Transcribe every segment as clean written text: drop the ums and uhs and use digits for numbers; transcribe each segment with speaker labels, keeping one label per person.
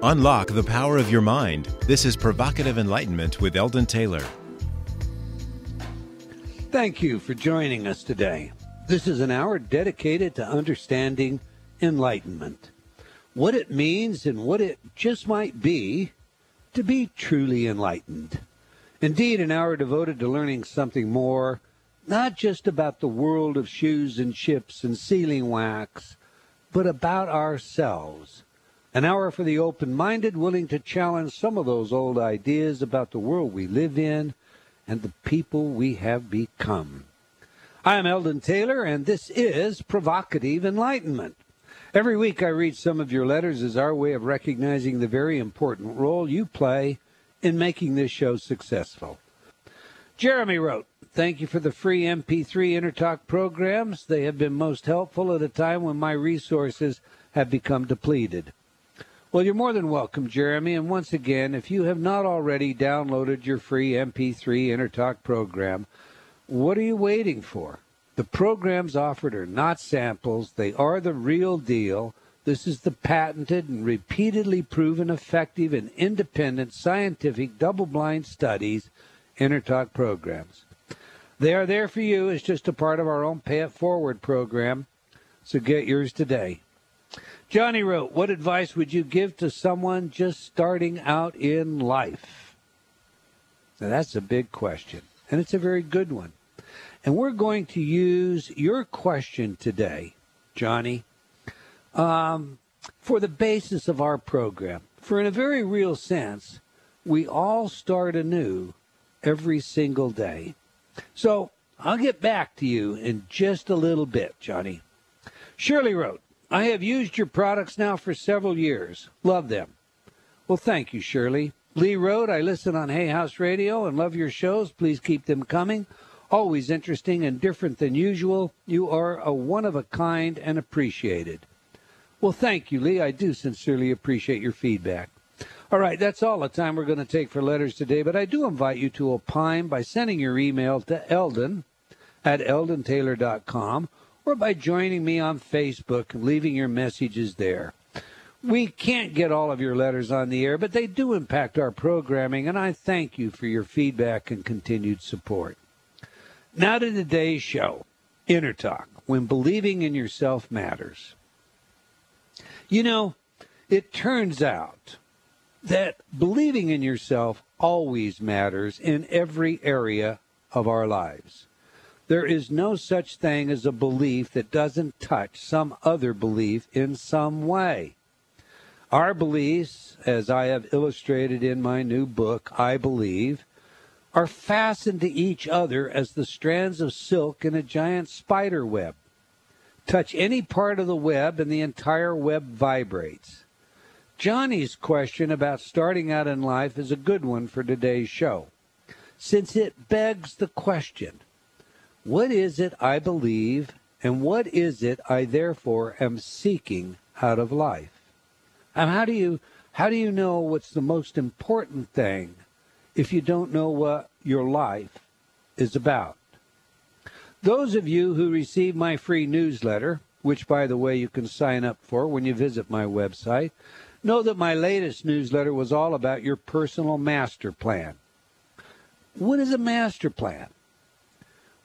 Speaker 1: Unlock the power of your mind. This is Provocative Enlightenment with Eldon Taylor.
Speaker 2: Thank you for joining us today. This is an hour dedicated to understanding enlightenment, what it means and what it just might be to be truly enlightened. Indeed, an hour devoted to learning something more, not just about the world of shoes and ships and sealing wax, but about ourselves. An hour for the open-minded, willing to challenge some of those old ideas about the world we live in and the people we have become. I am Eldon Taylor, and this is Provocative Enlightenment. Every week I read some of your letters as our way of recognizing the very important role you play in making this show successful. Jeremy wrote, "Thank you for the free MP3 InnerTalk programs. They have been most helpful at a time when my resources have become depleted." Well, you're more than welcome, Jeremy, and once again, if you have not already downloaded your free MP3 InnerTalk program, what are you waiting for? The programs offered are not samples. They are the real deal. This is the patented and repeatedly proven effective and independent scientific double-blind studies InnerTalk programs. They are there for you as just a part of our own Pay It Forward program, so get yours today. Johnny wrote, "What advice would you give to someone just starting out in life?" Now, that's a big question, and it's a very good one. And we're going to use your question today, Johnny, for the basis of our program. For in a very real sense, we all start anew every single day. So I'll get back to you in just a little bit, Johnny. Shirley wrote, "I have used your products now for several years. Love them." Well, thank you, Shirley. Lee wrote, "I listen on Hay House Radio and love your shows. Please keep them coming. Always interesting and different than usual. You are a one-of-a-kind and appreciated." Well, thank you, Lee. I do sincerely appreciate your feedback. All right, that's all the time we're going to take for letters today, but I do invite you to opine by sending your email to Eldon at eldontaylor.com or by joining me on Facebook and leaving your messages there. We can't get all of your letters on the air, but they do impact our programming, and I thank you for your feedback and continued support. Now to today's show, InnerTalk, when believing in yourself matters. You know, it turns out that believing in yourself always matters in every area of our lives. There is no such thing as a belief that doesn't touch some other belief in some way. Our beliefs, as I have illustrated in my new book, I Believe, are fastened to each other as the strands of silk in a giant spider web. Touch any part of the web and the entire web vibrates. Johnny's question about starting out in life is a good one for today's show, since it begs the question, what is it I believe, and what is it I therefore am seeking out of life? And how do you know what's the most important thing if you don't know what your life is about? Those of you who receive my free newsletter, which, by the way, you can sign up for when you visit my website, know that my latest newsletter was all about your personal master plan. What is a master plan?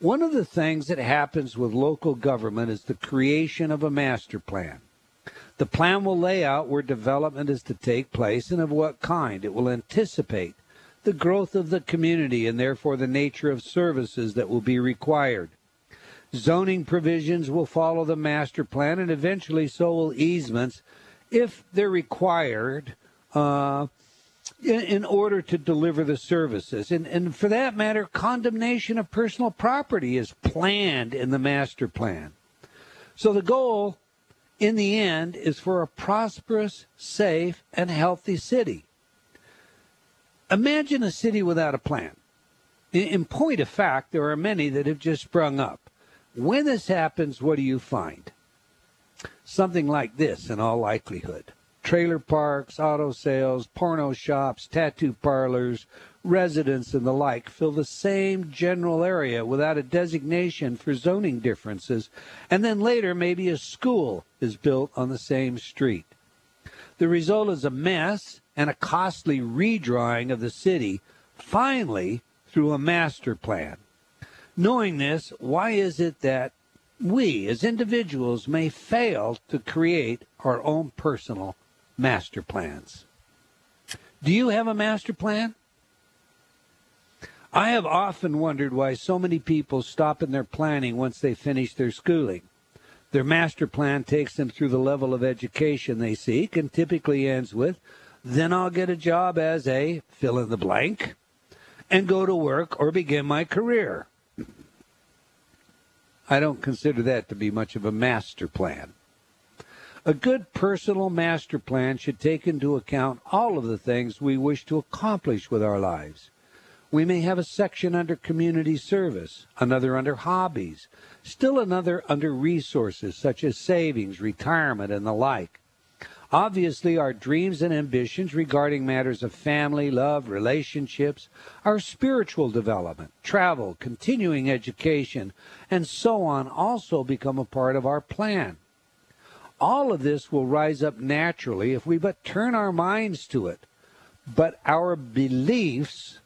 Speaker 2: One of the things that happens with local government is the creation of a master plan. The plan will lay out where development is to take place and of what kind. It will anticipate the growth of the community and therefore the nature of services that will be required. Zoning provisions will follow the master plan, and eventually so will easements if they're required in order to deliver the services. And for that matter, condemnation of personal property is planned in the master plan. So the goal, in the end, is for a prosperous, safe, and healthy city. Imagine a city without a plan. In point of fact, there are many that have just sprung up. When this happens, what do you find? Something like this in all likelihood. Trailer parks, auto sales, porno shops, tattoo parlors, residents, and the like fill the same general area without a designation for zoning differences, and then later maybe a school is built on the same street. The result is a mess and a costly redrawing of the city, finally through a master plan. Knowing this, why is it that we as individuals may fail to create our own personal master plans? Do you have a master plan? I have often wondered why so many people stop in their planning once they finish their schooling. Their master plan takes them through the level of education they seek and typically ends with, then I'll get a job as a fill in the blank and go to work or begin my career. I don't consider that to be much of a master plan. A good personal master plan should take into account all of the things we wish to accomplish with our lives. We may have a section under community service, another under hobbies, still another under resources such as savings, retirement, and the like. Obviously, our dreams and ambitions regarding matters of family, love, relationships, our spiritual development, travel, continuing education, and so on also become a part of our plan. All of this will rise up naturally if we but turn our minds to it. But our beliefs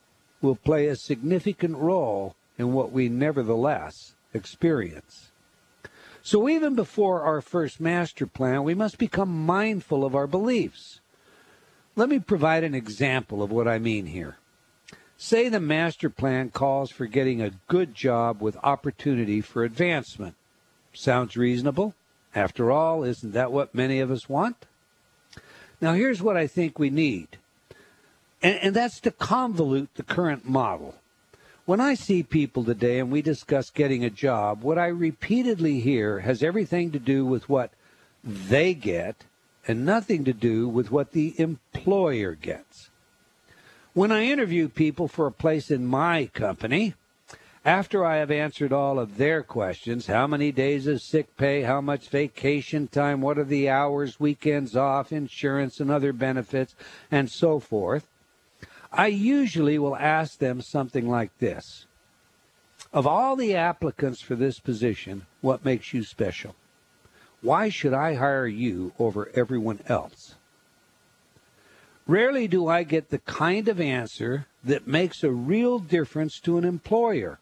Speaker 2: will play a significant role in what we nevertheless experience. So even before our first master plan, we must become mindful of our beliefs. Let me provide an example of what I mean here. Say the master plan calls for getting a good job with opportunity for advancement. Sounds reasonable? After all, isn't that what many of us want? Now here's what I think we need. And that's to convolute the current model. When I see people today and we discuss getting a job, what I repeatedly hear has everything to do with what they get and nothing to do with what the employer gets. When I interview people for a place in my company, after I have answered all of their questions, how many days of sick pay, how much vacation time, what are the hours, weekends off, insurance and other benefits, and so forth, I usually will ask them something like this. Of all the applicants for this position, what makes you special? Why should I hire you over everyone else? Rarely do I get the kind of answer that makes a real difference to an employer.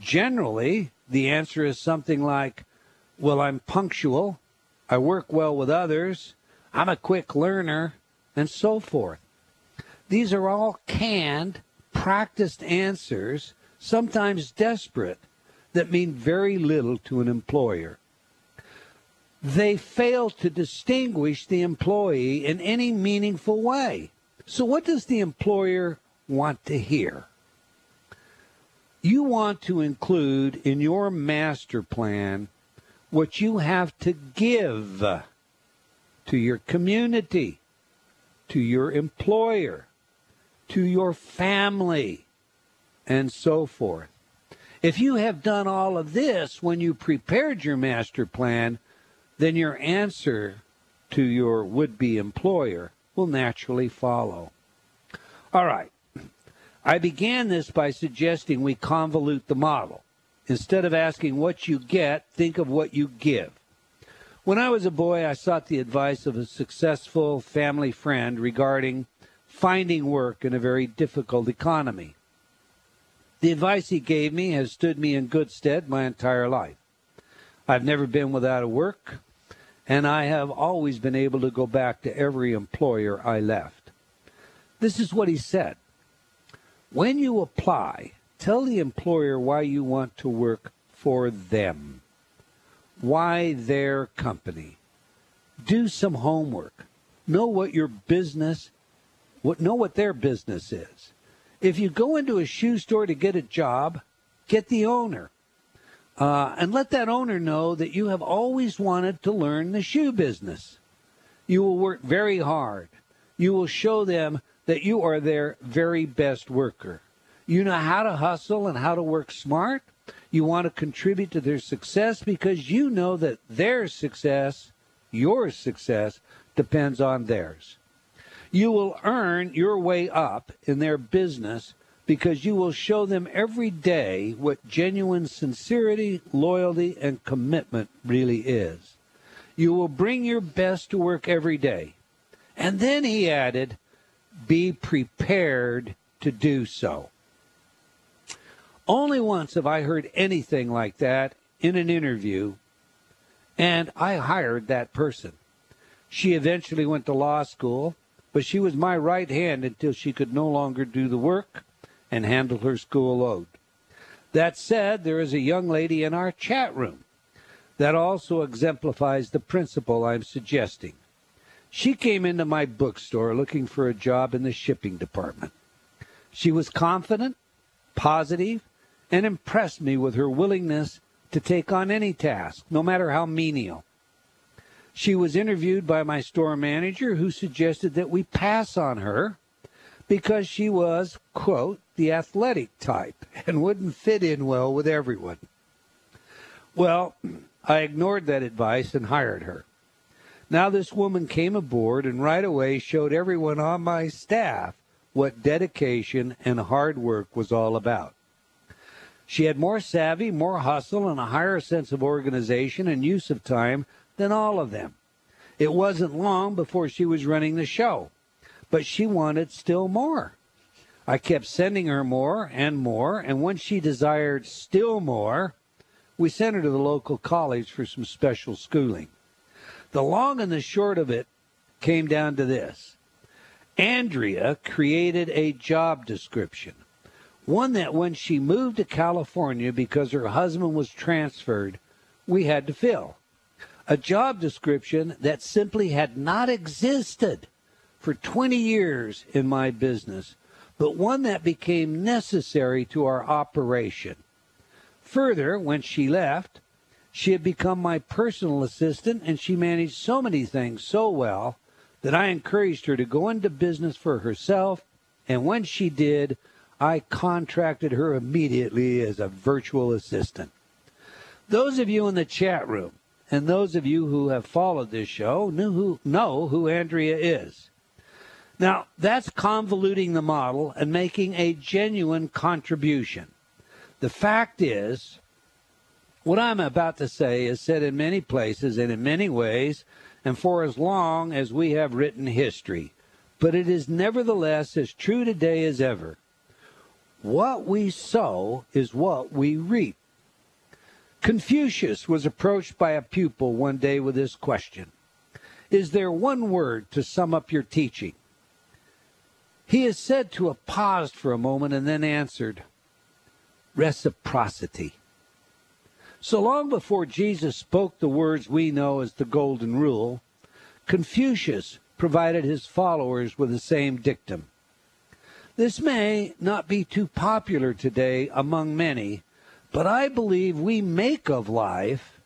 Speaker 2: Generally, the answer is something like, well, I'm punctual, I work well with others, I'm a quick learner, and so forth. These are all canned, practiced answers, sometimes desperate, that mean very little to an employer. They fail to distinguish the employee in any meaningful way. So what does the employer want to hear? You want to include in your master plan what you have to give to your community, to your employer, to your family, and so forth. If you have done all of this when you prepared your master plan, then your answer to your would-be employer will naturally follow. All right. I began this by suggesting we convolute the model. Instead of asking what you get, think of what you give. When I was a boy, I sought the advice of a successful family friend regarding finding work in a very difficult economy. The advice he gave me has stood me in good stead my entire life. I've never been without a work, and I have always been able to go back to every employer I left. This is what he said. When you apply, tell the employer why you want to work for them. Why their company. Do some homework. Know what their business is. If you go into a shoe store to get a job, get the owner. And let that owner know that you have always wanted to learn the shoe business. You will work very hard. You will show them that you are their very best worker. You know how to hustle and how to work smart. You want to contribute to their success because you know that their success, your success, depends on theirs. You will earn your way up in their business because you will show them every day what genuine sincerity, loyalty, and commitment really is. You will bring your best to work every day. And then he added, be prepared to do so. Only once have I heard anything like that in an interview, and I hired that person. She eventually went to law school, but she was my right hand until she could no longer do the work and handle her school load. That said, there is a young lady in our chat room that also exemplifies the principle I'm suggesting. She came into my bookstore looking for a job in the shipping department. She was confident, positive, and impressed me with her willingness to take on any task, no matter how menial. She was interviewed by my store manager, who suggested that we pass on her because she was, quote, the athletic type and wouldn't fit in well with everyone. Well, I ignored that advice and hired her. Now this woman came aboard and right away showed everyone on my staff what dedication and hard work was all about. She had more savvy, more hustle, and a higher sense of organization and use of time than all of them. It wasn't long before she was running the show, but she wanted still more. I kept sending her more, and when she desired still more, we sent her to the local college for some special schooling. The long and the short of it came down to this. Andrea created a job description, one that when she moved to California because her husband was transferred, we had to fill. A job description that simply had not existed for 20 years in my business, but one that became necessary to our operation. Further, when she left, she had become my personal assistant, and she managed so many things so well that I encouraged her to go into business for herself, and when she did, I contracted her immediately as a virtual assistant. Those of you in the chat room and those of you who have followed this show know who Andrea is. Now, that's convoluting the model and making a genuine contribution. The fact is, what I'm about to say is said in many places and in many ways and for as long as we have written history, but it is nevertheless as true today as ever. What we sow is what we reap. Confucius was approached by a pupil one day with this question: is there one word to sum up your teaching? He is said to have paused for a moment and then answered, reciprocity. So long before Jesus spoke the words we know as the Golden Rule, Confucius provided his followers with the same dictum. This may not be too popular today among many, but I believe we make of life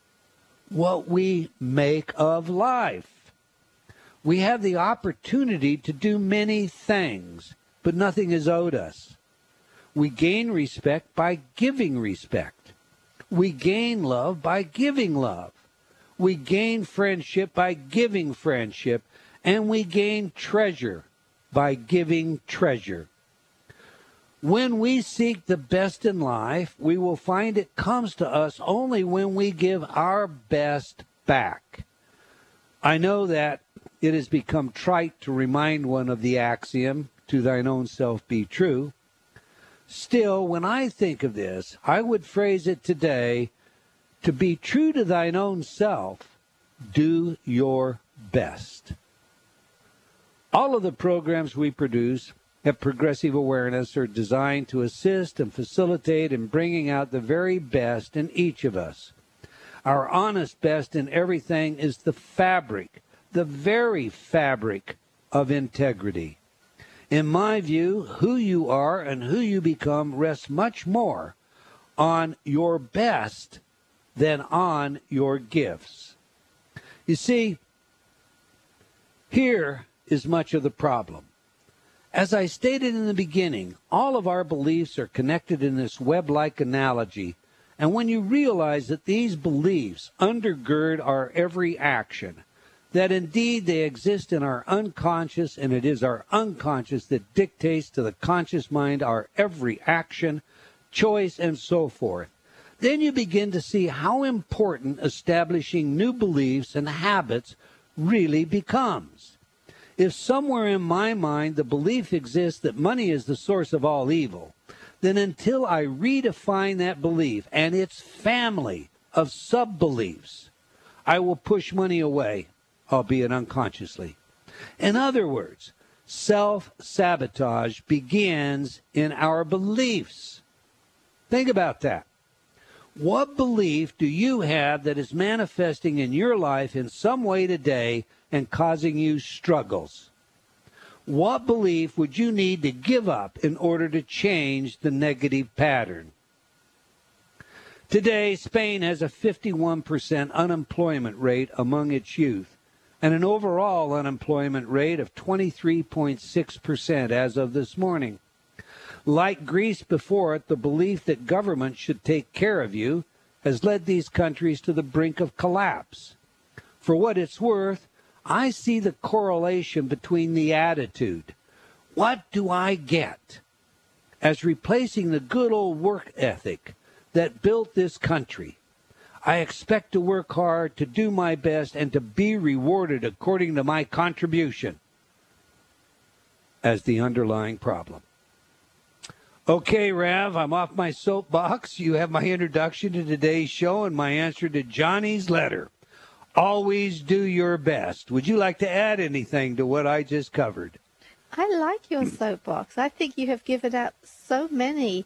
Speaker 2: what we make of life. We have the opportunity to do many things, but nothing is owed us. We gain respect by giving respect. We gain love by giving love. We gain friendship by giving friendship. And we gain treasure by giving treasure. When we seek the best in life, we will find it comes to us only when we give our best back. I know that it has become trite to remind one of the axiom, to thine own self be true. Still, when I think of this, I would phrase it today, to be true to thine own self, do your best. All of the programs we produce at Progressive Awareness are designed to assist and facilitate in bringing out the very best in each of us. Our honest best in everything is the fabric, the very fabric of integrity. In my view, who you are and who you become rests much more on your best than on your gifts. You see, here is much of the problem. As I stated in the beginning, all of our beliefs are connected in this web-like analogy, and when you realize that these beliefs undergird our every action, that indeed they exist in our unconscious, and it is our unconscious that dictates to the conscious mind our every action, choice, and so forth, then you begin to see how important establishing new beliefs and habits really becomes. if somewhere in my mind the belief exists that money is the source of all evil, then until I redefine that belief and its family of sub-beliefs, I will push money away, albeit unconsciously. In other words, self-sabotage begins in our beliefs. Think about that. What belief do you have that is manifesting in your life in some way today and causing you struggles? What belief would you need to give up in order to change the negative pattern? Today, Spain has a 51% unemployment rate among its youth and an overall unemployment rate of 23.6% as of this morning. Like Greece before it, the belief that government should take care of you has led these countries to the brink of collapse. For what it's worth, I see the correlation between the attitude, what do I get, as replacing the good old work ethic that built this country. I expect to work hard, to do my best, and to be rewarded according to my contribution as the underlying problem. Okay, Rav, I'm off my soapbox. You have my introduction to today's show and my answer to Johnny's letter. Always do your best. Would you like to add anything to what I just covered?
Speaker 3: I like your soapbox. I think you have given out so many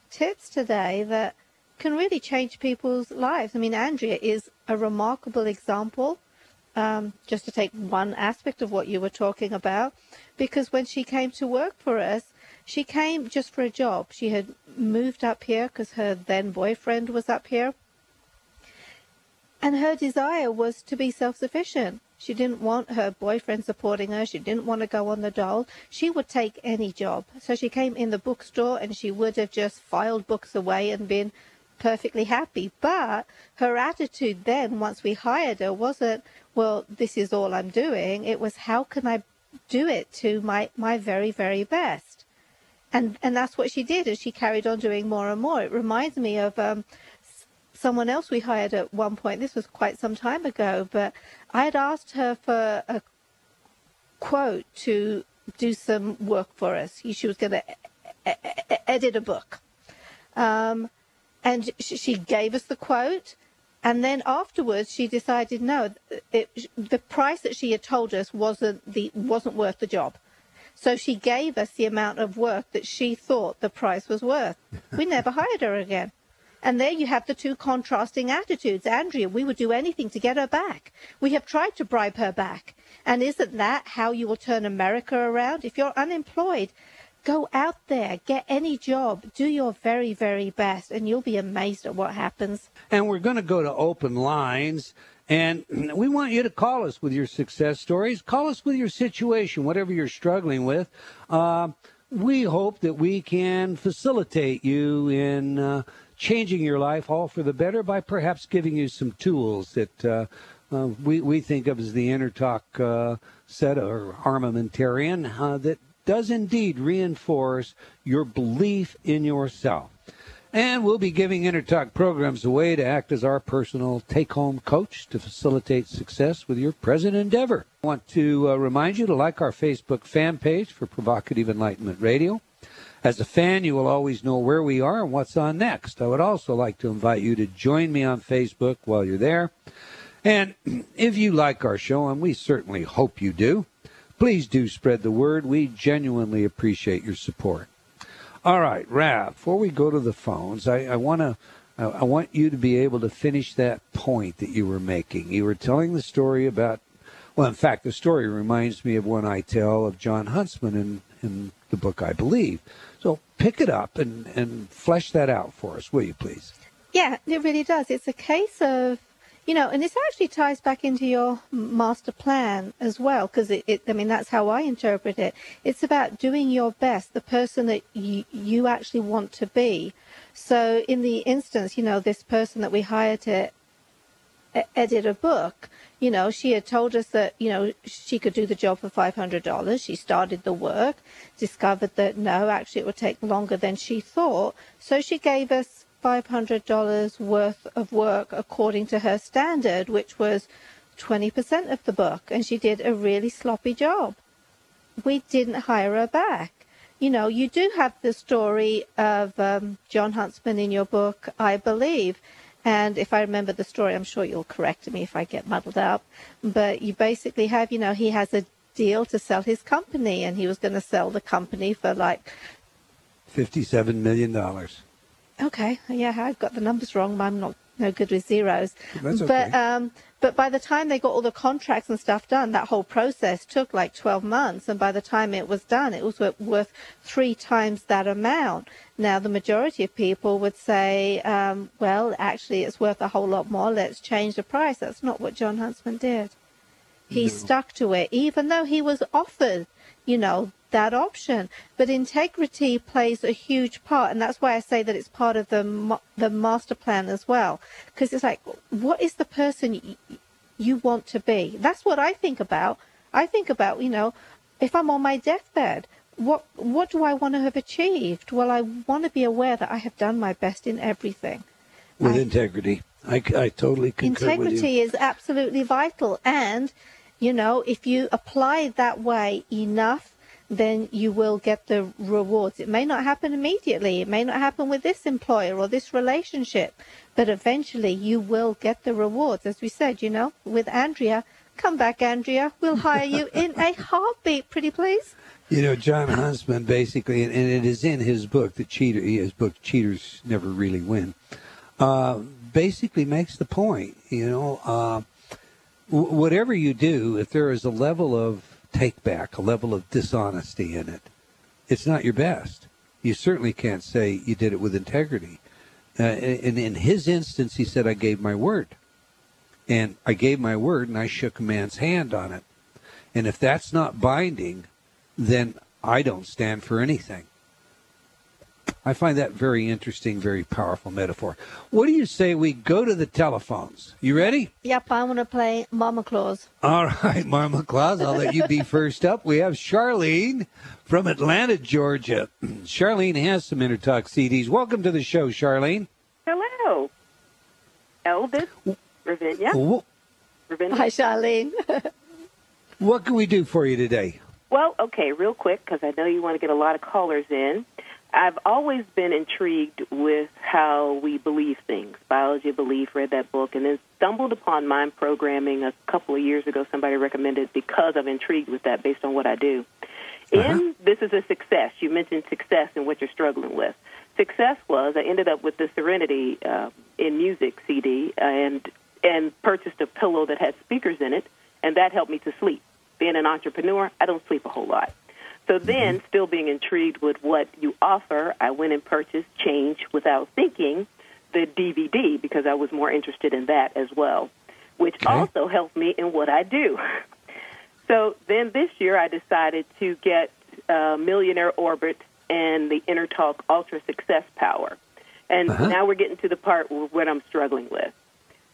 Speaker 3: tips today that can really change people's lives. I mean, Andrea is a remarkable example, just to take one aspect of what you were talking about, because when she came to work for us, she came just for a job. She had moved up here because her then boyfriend was up here. And her desire was to be self-sufficient. She didn't want her boyfriend supporting her. She didn't want to go on the dole. She would take any job. So she came in the bookstore and she would have just filed books away and been perfectly happy. But her attitude then, once we hired her, wasn't, well, this is all I'm doing. It was, how can I do it to my very, very best? And that's what she did, as she carried on doing more and more. It reminds me of someone else we hired at one point. This was quite some time ago, but I had asked her for a quote to do some work for us. She was going to edit a book. And she gave us the quote. And then afterwards, she decided, no, the price that she had told us wasn't worth the job. So she gave us the amount of work that she thought the price was worth. We never hired her again. And there you have the two contrasting attitudes. Andrea, we would do anything to get her back. We have tried to bribe her back. And isn't that how you will turn America around? If you're unemployed, go out there, get any job, do your very, very best, and you'll be amazed at what happens.
Speaker 2: And we're going to go to open lines. And we want you to call us with your success stories. Call us with your situation, whatever you're struggling with. We hope that we can facilitate you in changing your life all for the better by perhaps giving you some tools that we think of as the InnerTalk set or armamentarian that does indeed reinforce your belief in yourself. And we'll be giving InnerTalk programs away to act as our personal take-home coach to facilitate success with your present endeavor. I want to remind you to like our Facebook fan page for Provocative Enlightenment Radio. As a fan, you will always know where we are and what's on next. I would also like to invite you to join me on Facebook while you're there. And if you like our show, and we certainly hope you do, please do spread the word. We genuinely appreciate your support. All right, Rav, before we go to the phones, I want you to be able to finish that point that you were making. You were telling the story about, well, in fact, the story reminds me of one I tell of John Huntsman in the book, I Believe. So pick it up and flesh that out for us, will you please?
Speaker 3: Yeah, it really does. It's a case of, and this actually ties back into your master plan as well, because that's how I interpret it. It's about doing your best, the person that you actually want to be. So in the instance, this person that we hired to edit a book, she had told us that, she could do the job for $500. She started the work, discovered that, no, actually it would take longer than she thought. So she gave us $500 worth of work according to her standard, which was 20% of the book, and she did a really sloppy job. we didn't hire her back. You know, you do have the story of John Huntsman in your book, I believe. And if I remember the story, I'm sure you'll correct me if I get muddled up. But you basically have, you know, he has a deal to sell his company, and he was going to sell the company for like
Speaker 2: $57 million.
Speaker 3: Okay, yeah, I've got the numbers wrong. I'm no good with zeros.
Speaker 2: That's okay.
Speaker 3: But by the time they got all the contracts and stuff done, that whole process took like 12 months. And by the time it was done, it was worth 3 times that amount. Now, the majority of people would say, well, actually, it's worth a whole lot more. Let's change the price. That's not what John Huntsman did. He stuck to it, even though he was offered, you know, that option. But integrity plays a huge part, and that's why I say that it's part of the master plan as well. Because it's like, what is the person you want to be? That's what I think about. I think about, you know, if I'm on my deathbed, what do I want to have achieved? Well, I want to be aware that I have done my best in everything.
Speaker 2: With integrity. I totally concur with you.
Speaker 3: Integrity is absolutely vital. And, you know, if you apply it that way enough, then you will get the rewards. It may not happen immediately. It may not happen with this employer or this relationship, but eventually you will get the rewards. As we said, you know, with Andrea, come back, Andrea. We'll hire you in a heartbeat, pretty please.
Speaker 2: You know, John Huntsman basically, and it is in his book, his book, Cheaters Never Really Win, basically makes the point, you know, whatever you do, if there is a level of take back, a level of dishonesty in it, it's not your best. You certainly can't say you did it with integrity. And in his instance, he said, I gave my word. And I gave my word, and I shook a man's hand on it. And if that's not binding, then I don't stand for anything. I find that very interesting, very powerful metaphor. What do you say we go to the telephones? You ready?
Speaker 3: Yep, I want to play Mama Claus.
Speaker 2: All right, Mama Claus, I'll let you be first up. We have Charlene from Atlanta, Georgia. Charlene has some InnerTalk CDs. Welcome to the show, Charlene.
Speaker 4: Hello. Eldon, Ravinder.
Speaker 3: Hi, Charlene.
Speaker 2: What can we do for you today?
Speaker 4: Well, okay, real quick, because I know you want to get a lot of callers in. I've always been intrigued with how we believe things, biology of belief, read that book, and then stumbled upon mind programming a couple of years ago. Somebody recommended because I'm intrigued with that based on what I do. And this is a success. You mentioned success and what you're struggling with. Success was I ended up with the Serenity in Music CD and purchased a pillow that had speakers in it, and that helped me to sleep. Being an entrepreneur, I don't sleep a whole lot. So then, still being intrigued with what you offer, I went and purchased Change Without Thinking, the DVD, because I was more interested in that as well, which also helped me in what I do. So then this year I decided to get Millionaire Orbit and the InnerTalk Ultra Success Power. And now we're getting to the part where what I'm struggling with.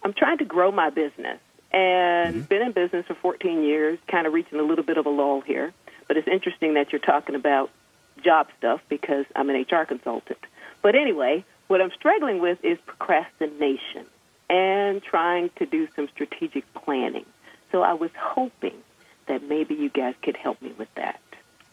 Speaker 4: I'm trying to grow my business and been in business for 14 years, kind of reaching a little bit of a lull here. But it's interesting that you're talking about job stuff because I'm an HR consultant. But anyway, what I'm struggling with is procrastination and trying to do some strategic planning. So I was hoping that maybe you guys could help me with that.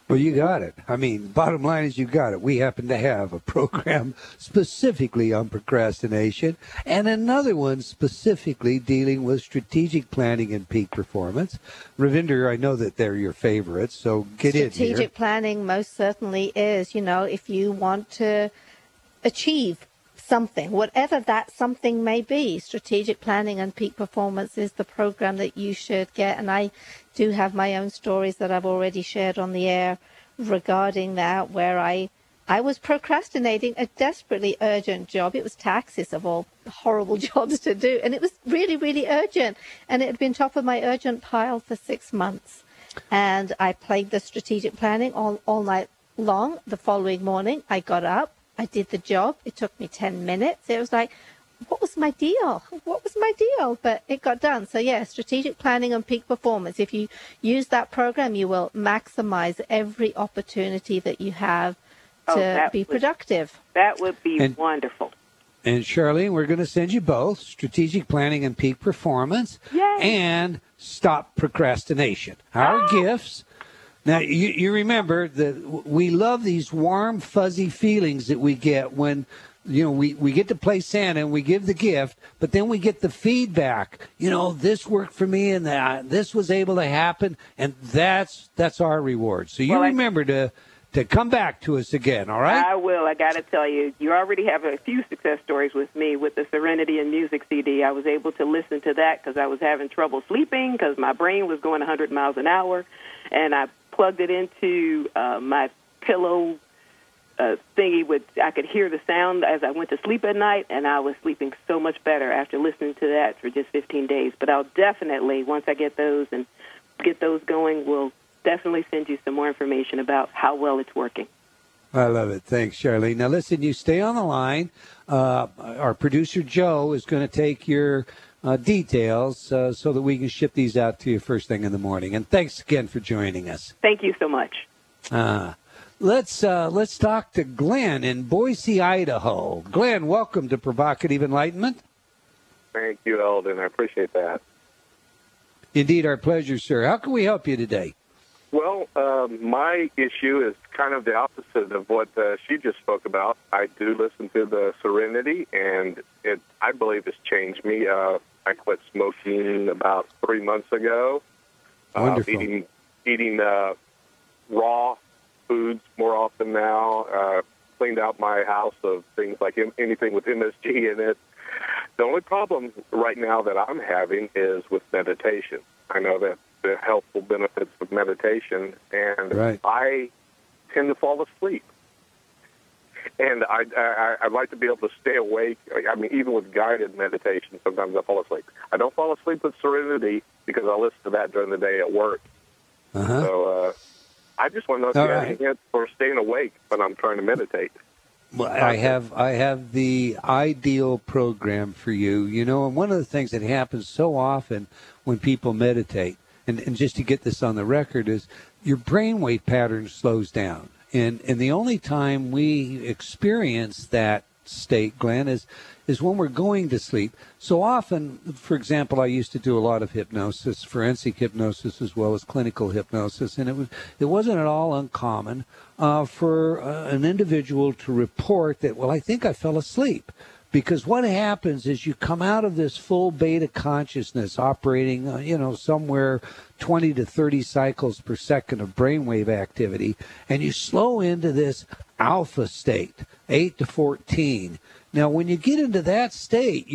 Speaker 2: Well, you got it. I mean, bottom line is you got it. We happen to have a program specifically on procrastination and another one specifically dealing with strategic planning and peak performance. Ravinder, I know that they're your favorites, so get in here.
Speaker 3: Strategic planning most certainly is, you know, if you want to achieve something, whatever that something may be. Strategic planning and peak performance is the program that you should get. And I do have my own stories that I've already shared on the air regarding that, where I was procrastinating a desperately urgent job. It was taxes of all horrible jobs to do. And it was really, really urgent. And it had been top of my urgent pile for 6 months. And I played the strategic planning all night long. The following morning, I got up. I did the job. It took me 10 minutes. It was like, what was my deal? What was my deal? But it got done. So, yeah, strategic planning and peak performance. If you use that program, you will maximize every opportunity that you have to be productive.
Speaker 4: That would be wonderful.
Speaker 2: And, Charlene, we're going to send you both strategic planning and peak performance and stop procrastination. Our gifts. Now, you remember that we love these warm, fuzzy feelings that we get when, we get to play Santa and we give the gift, but then we get the feedback. This worked for me and this was able to happen, and that's our reward. So remember to come back to us again, all right?
Speaker 4: I will. I got to tell you, you already have a few success stories with me with the Serenity and Music CD. I was able to listen to that because I was having trouble sleeping because my brain was going 100 miles an hour, and I plugged it into my pillow thingy. I could hear the sound as I went to sleep at night, and I was sleeping so much better after listening to that for just 15 days. But I'll definitely, once I get those and get those going, will definitely send you some more information about how well it's working.
Speaker 2: I love it. Thanks, Charlene. Now, listen, you stay on the line. Our producer, Joe, is going to take your details so that we can ship these out to you first thing in the morning. And thanks again for joining us.
Speaker 4: Thank you so much.
Speaker 2: Let's talk to Glenn in Boise, Idaho. Glenn, welcome to Provocative Enlightenment.
Speaker 5: Thank you, Eldon. I appreciate that.
Speaker 2: Indeed, our pleasure, sir. How can we help you today?
Speaker 5: Well, my issue is kind of the opposite of what she just spoke about. I do listen to the Serenity, and I believe it's changed me. I quit smoking about 3 months ago.
Speaker 2: Wonderful.
Speaker 5: Eating raw foods more often now. Cleaned out my house of things like anything with MSG in it. The only problem right now that I'm having is with meditation. I know that the helpful benefits of meditation, and
Speaker 2: right.
Speaker 5: I tend to fall asleep. And I'd like to be able to stay awake. I mean, even with guided meditation, sometimes I fall asleep. I don't fall asleep with Serenity because I listen to that during the day at work.
Speaker 2: Uh-huh.
Speaker 5: So I just want to know if you have any hints for staying awake when I'm trying to meditate.
Speaker 2: Well, I have the ideal program for you. And one of the things that happens so often when people meditate, and just to get this on the record, is your brainwave pattern slows down. And the only time we experience that state, Glenn, is when we're going to sleep. So often, for example, I used to do a lot of hypnosis, forensic hypnosis as well as clinical hypnosis, and it wasn't at all uncommon for an individual to report that, well, I think I fell asleep. Because what happens is you come out of this full beta consciousness operating, somewhere 20 to 30 cycles per second of brainwave activity, and you slow into this alpha state, 8 to 14. Now, when you get into that state,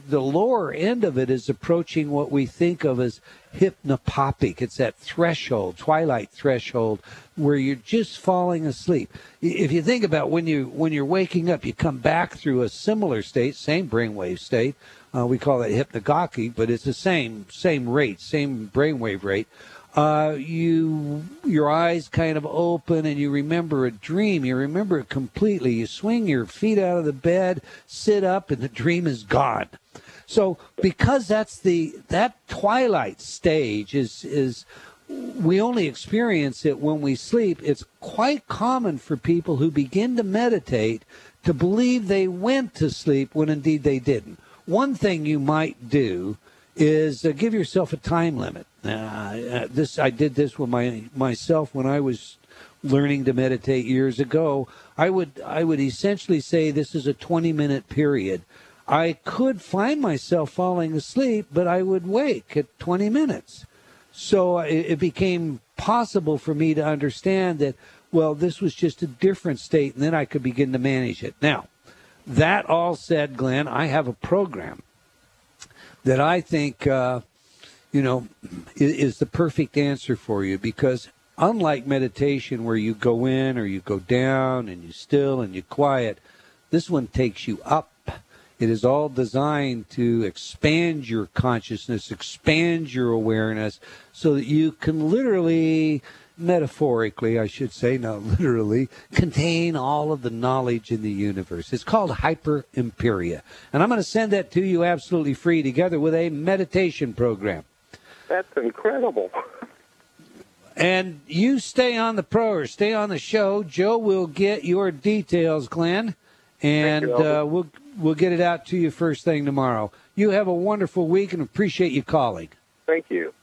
Speaker 2: the lower end of it is approaching what we think of as hypnopopic. It's that threshold, twilight threshold, where you're just falling asleep. If you think about when you're waking up, you come back through a similar state, same brainwave state. We call it hypnagogy, but it's the same rate, same brainwave rate. Your eyes kind of open and you remember a dream. You remember it completely. You swing your feet out of the bed, sit up, and the dream is gone. So because that twilight stage is we only experience it when we sleep, it's quite common for people who begin to meditate to believe they went to sleep when indeed they didn't. One thing you might do is give yourself a time limit. I did this with myself when I was learning to meditate years ago. I would essentially say this is a 20-minute period. I could find myself falling asleep, but I would wake at 20 minutes. So it became possible for me to understand that, well, this was just a different state, and then I could begin to manage it. Now, that all said, Glenn, I have a program that I think, is the perfect answer for you, because unlike meditation where you go in or you go down and you still and you quiet, this one takes you up. It is all designed to expand your consciousness, expand your awareness, so that you can literally, metaphorically, I should say, not literally, contain all of the knowledge in the universe. It's called Hyper-Imperia. And I'm going to send that to you absolutely free, together with a meditation program.
Speaker 5: That's incredible.
Speaker 2: And you stay on the show. Joe will get your details, Glenn, and we'll get it out to you first thing tomorrow. You have a wonderful week and appreciate you calling.
Speaker 5: Thank you.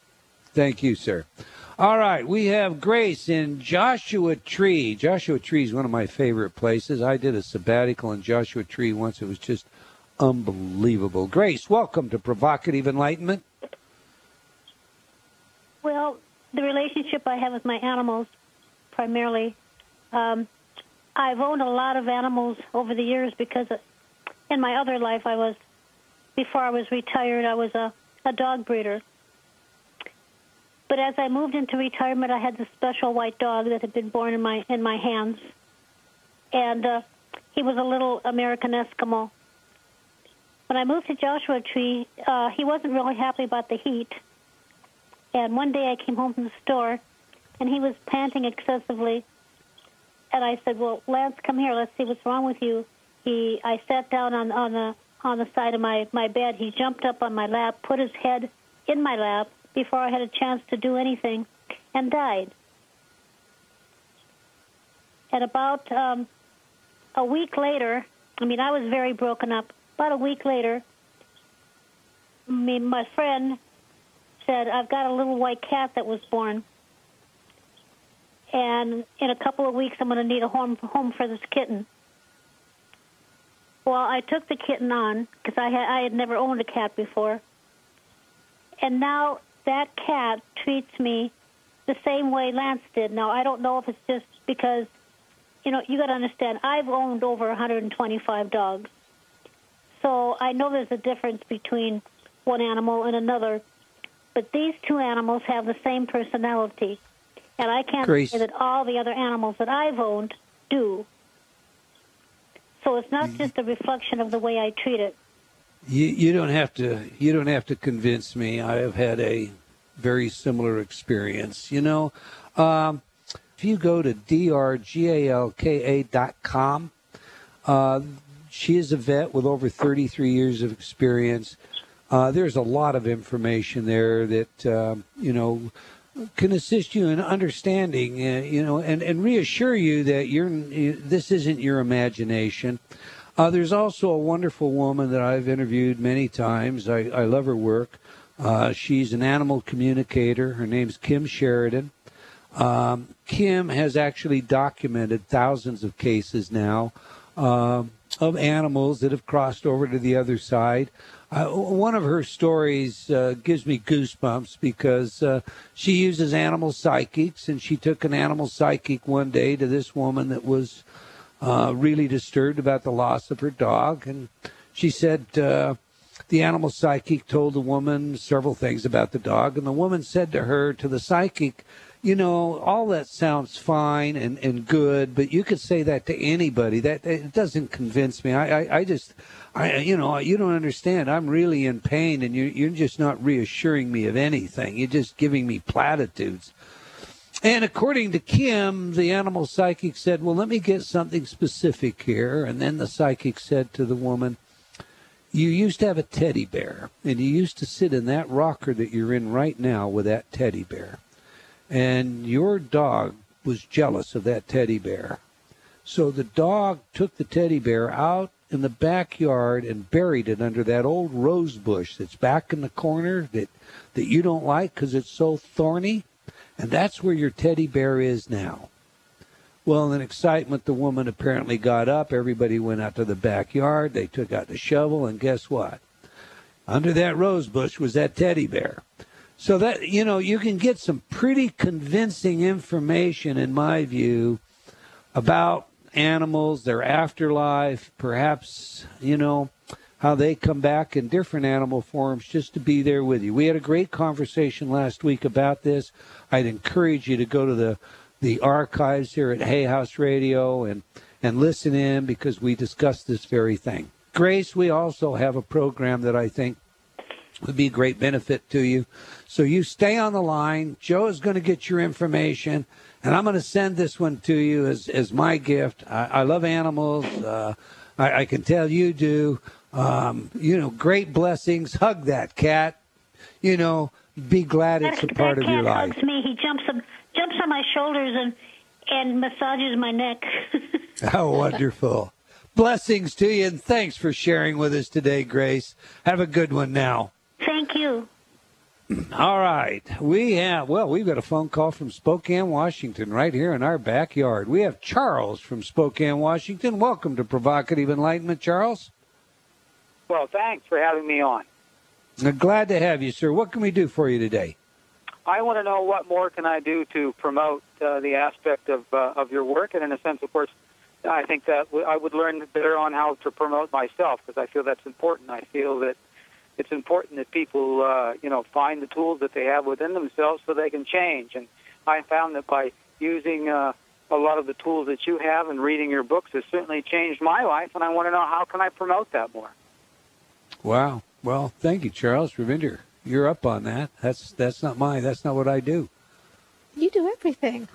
Speaker 2: Thank you, sir. All right, we have Grace in Joshua Tree. Joshua Tree is one of my favorite places. I did a sabbatical in Joshua Tree once. It was just unbelievable. Grace, welcome to Provocative Enlightenment.
Speaker 6: Well, the relationship I have with my animals, primarily, I've owned a lot of animals over the years because in my other life before I was retired, I was a dog breeder. But as I moved into retirement, I had this special white dog that had been born in my hands, and he was a little American Eskimo. When I moved to Joshua Tree, he wasn't really happy about the heat. And one day I came home from the store, and he was panting excessively. And I said, "Well, Lance, come here. Let's see what's wrong with you." I sat down on the side of my bed. He jumped up on my lap, put his head in my lap before I had a chance to do anything, and died. And about a week later, I was very broken up. About a week later, my friend said, "I've got a little white cat that was born, and in a couple of weeks I'm going to need a home for this kitten." Well, I took the kitten on because I had never owned a cat before, and now that cat treats me the same way Lance did. Now, I don't know if it's just because, you got to understand, I've owned over 125 dogs, so I know there's a difference between one animal and another. But these two animals have the same personality, and I can't say that all the other animals that I've owned do. So it's not just a reflection of the way I treat it.
Speaker 2: You don't have to convince me. I have had a very similar experience. If you go to drgalka.com, she is a vet with over 33 years of experience. There's a lot of information there that, can assist you in understanding, and reassure you that this isn't your imagination. There's also a wonderful woman that I've interviewed many times. I love her work. She's an animal communicator. Her name's Kim Sheridan. Kim has actually documented thousands of cases now of animals that have crossed over to the other side. One of her stories gives me goosebumps because she uses animal psychics, and she took an animal psychic one day to this woman that was really disturbed about the loss of her dog. And she said the animal psychic told the woman several things about the dog, and the woman said to the psychic, all that sounds fine and good, but you could say that to anybody. That it doesn't convince me. You don't understand. I'm really in pain, and you're just not reassuring me of anything. You're just giving me platitudes. And according to Kim, the animal psychic said, "Well, let me get something specific here." And then the psychic said to the woman, "You used to have a teddy bear, and you used to sit in that rocker that you're in right now with that teddy bear. And your dog was jealous of that teddy bear. So the dog took the teddy bear out in the backyard and buried it under that old rose bush that's back in the corner that you don't like because it's so thorny. And that's where your teddy bear is now." Well, in excitement, the woman apparently got up. Everybody went out to the backyard. They took out the shovel, and guess what? Under that rose bush was that teddy bear. So that, you can get some pretty convincing information, in my view, about animals, their afterlife, perhaps, how they come back in different animal forms just to be there with you. We had a great conversation last week about this. I'd encourage you to go to the archives here at Hay House Radio and listen in, because we discussed this very thing. Grace, we also have a program that I think would be a great benefit to you. So you stay on the line. Joe is going to get your information, and I'm going to send this one to you as my gift. I love animals. I can tell you do. Great blessings. Hug that cat. Be glad it's a part of your life.
Speaker 6: That cat hugs me. He jumps on my shoulders and massages my neck.
Speaker 2: How wonderful. Blessings to you, and thanks for sharing with us today, Grace. Have a good one now.
Speaker 6: Thank you.
Speaker 2: All right. We've got a phone call from Spokane, Washington, right here in our backyard. We have Charles from Spokane, Washington. Welcome to Provocative Enlightenment, Charles.
Speaker 7: Well, thanks for having me on.
Speaker 2: Glad to have you, sir. What can we do for you today?
Speaker 7: I want to know what more can I do to promote the aspect of your work, and in a sense, of course, I think that I would learn better on how to promote myself, because I feel that's important. I feel that it's important that people, find the tools that they have within themselves so they can change. And I found that by using a lot of the tools that you have and reading your books has certainly changed my life, and I want to know how can I promote that more.
Speaker 2: Wow. Well, thank you, Charles. Ravinder, you're up on that. That's not what I do.
Speaker 3: You do everything.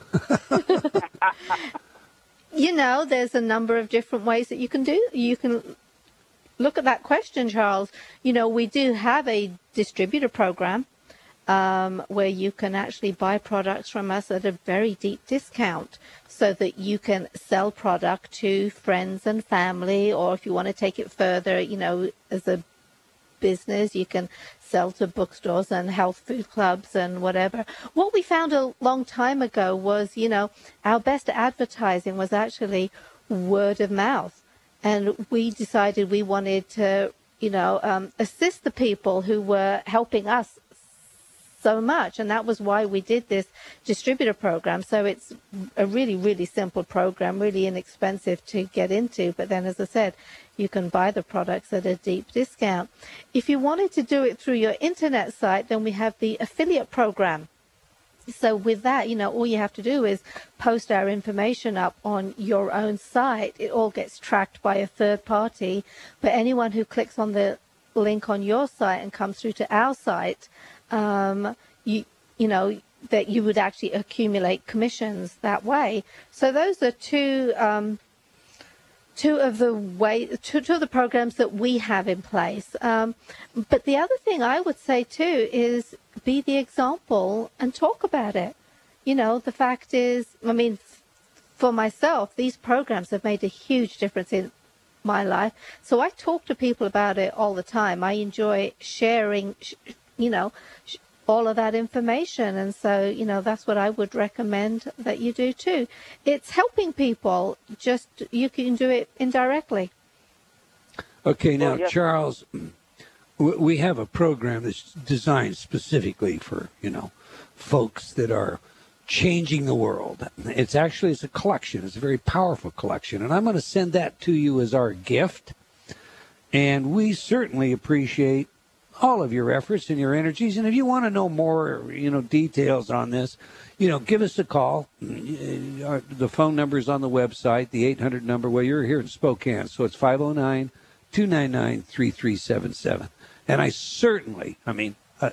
Speaker 3: There's a number of different ways that you can look at that question, Charles. We do have a distributor program where you can actually buy products from us at a very deep discount so that you can sell product to friends and family, or if you want to take it further, as a business, you can sell to bookstores and health food clubs and whatever. What we found a long time ago was, our best advertising was actually word of mouth. And we decided we wanted to, assist the people who were helping us so much. And that was why we did this distributor program. So it's a really, really simple program, really inexpensive to get into. But then, as I said, you can buy the products at a deep discount. If you wanted to do it through your internet site, then we have the affiliate program. So with that, all you have to do is post our information up on your own site. It all gets tracked by a third party. But anyone who clicks on the link on your site and comes through to our site, that you would actually accumulate commissions that way. So those are two of the programs that we have in place. But the other thing I would say too is be the example and talk about it. The fact is, for myself, these programs have made a huge difference in my life. So I talk to people about it all the time. I enjoy sharing, all of that information. And so, that's what I would recommend that you do too. It's helping people. Just, you can do it indirectly.
Speaker 2: Okay, now, Charles, we have a program that's designed specifically for, folks that are changing the world. It's a collection. It's a very powerful collection. And I'm going to send that to you as our gift. And we certainly appreciate all of your efforts and your energies. And if you want to know more, details on this, give us a call. The phone number is on the website, the 800 number. Well, you're here in Spokane, so it's 509-299-3377. And I certainly,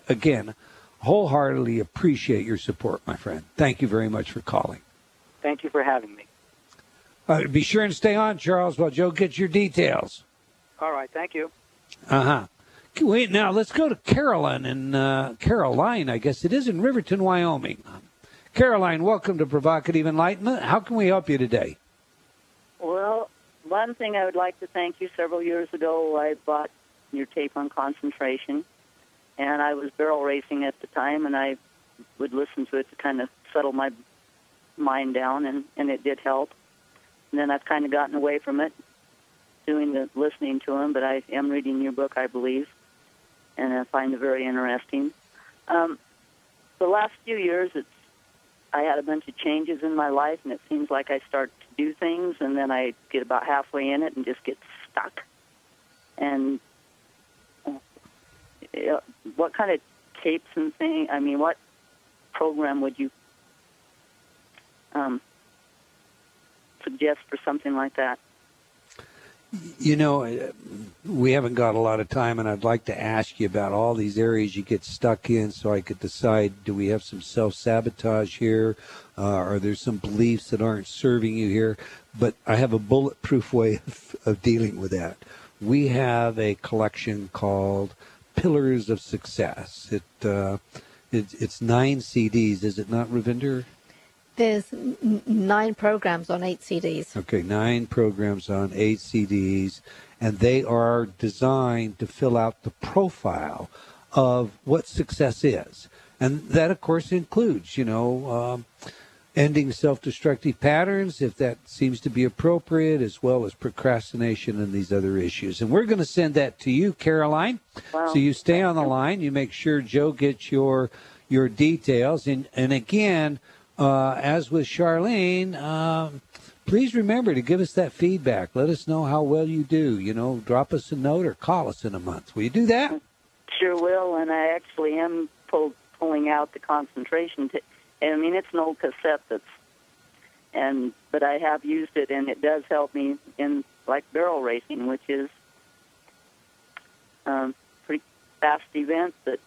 Speaker 2: again, wholeheartedly appreciate your support, my friend. Thank you very much for calling.
Speaker 7: Thank you for having me.
Speaker 2: Be sure and stay on, Charles, while Joe gets your details.
Speaker 7: All right, thank you.
Speaker 2: Wait, now let's go to Caroline I guess it is, in Riverton, Wyoming. Caroline, welcome to Provocative Enlightenment. How can we help you today?
Speaker 8: Well, one thing I would like to thank you. Several years ago, I bought your tape on concentration, and I was barrel racing at the time, and I would listen to it to kind of settle my mind down, and it did help. And then I've kind of gotten away from it, doing the listening to them, but I am reading your book, I believe, and I find it very interesting. The last few years, I had a bunch of changes in my life, and it seems like I start to do things, and then I get about halfway in it and just get stuck. And what kind of tapes and things, what program would you suggest for something like that?
Speaker 2: We haven't got a lot of time, and I'd like to ask you about all these areas you get stuck in so I could decide, do we have some self-sabotage here? Are there some beliefs that aren't serving you here? But I have a bulletproof way of dealing with that. We have a collection called Pillars of Success. It's 9 CDs, is it not, Ravinder?
Speaker 3: There's 9 programs on 8 CDs.
Speaker 2: Okay, 9 programs on 8 CDs, and they are designed to fill out the profile of what success is. And that, of course, includes, ending self-destructive patterns, if that seems to be appropriate, as well as procrastination and these other issues. And we're going to send that to you, Caroline. Wow. So you stay on the line. You make sure Joe gets your details. And again, as with Charlene, please remember to give us that feedback. Let us know how well you do. Drop us a note or call us in a month. Will you do that?
Speaker 8: Sure will, and I actually am pulling out the concentration. It's an old cassette but I have used it, and it does help me in like barrel racing, which is pretty fast event. But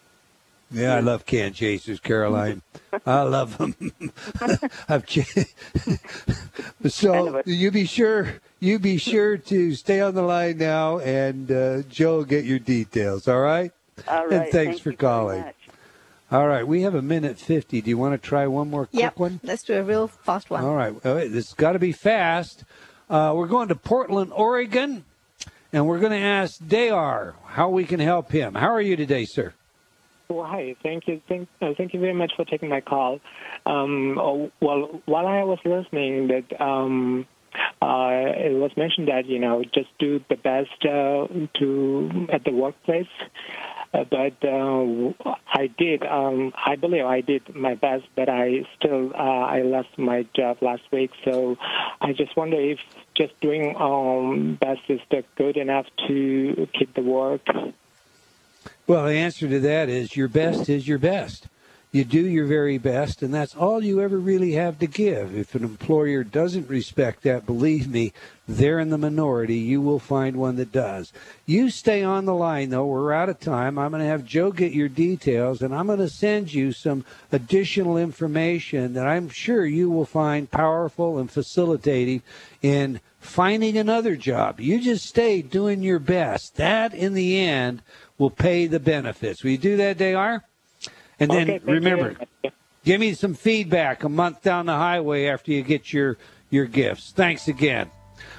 Speaker 2: yeah, I love can chasers, Caroline. I love them. So you be sure to stay on the line now, and Joe will get your details. All right.
Speaker 8: All right.
Speaker 2: And thanks for calling. All right, we have 1:50. Do you want to try one more quick one?
Speaker 3: Let's do a real fast one.
Speaker 2: All right, this has got to be fast. We're going to Portland, Oregon, and we're going to ask Dayar how we can help him. How are you today, sir?
Speaker 9: Well, hi. Thank you very much for taking my call. While I was listening, that it was mentioned that just do the best at the workplace. But I did. I believe I did my best, but I lost my job last week. So I just wonder if just doing best is good enough to keep the work.
Speaker 2: Well, the answer to that is your best is your best. You do your very best, and that's all you ever really have to give. If an employer doesn't respect that, believe me, they're in the minority. You will find one that does. You stay on the line, though. We're out of time. I'm going to have Joe get your details, and I'm going to send you some additional information that I'm sure you will find powerful and facilitating in finding another job. You just stay doing your best. That, in the end, will pay the benefits. Will you do that, Dayar? And then remember, give me some feedback a month down the highway after you get your gifts. Thanks again.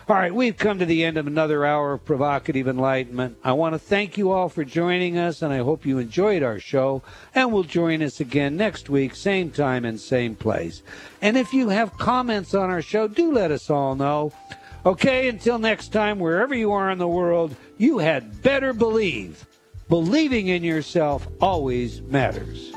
Speaker 2: All right, we've come to the end of another hour of Provocative Enlightenment. I want to thank you all for joining us, and I hope you enjoyed our show, and will join us again next week, same time and same place. And if you have comments on our show, do let us all know. Okay, until next time, wherever you are in the world, you had better believe. Believing in yourself always matters.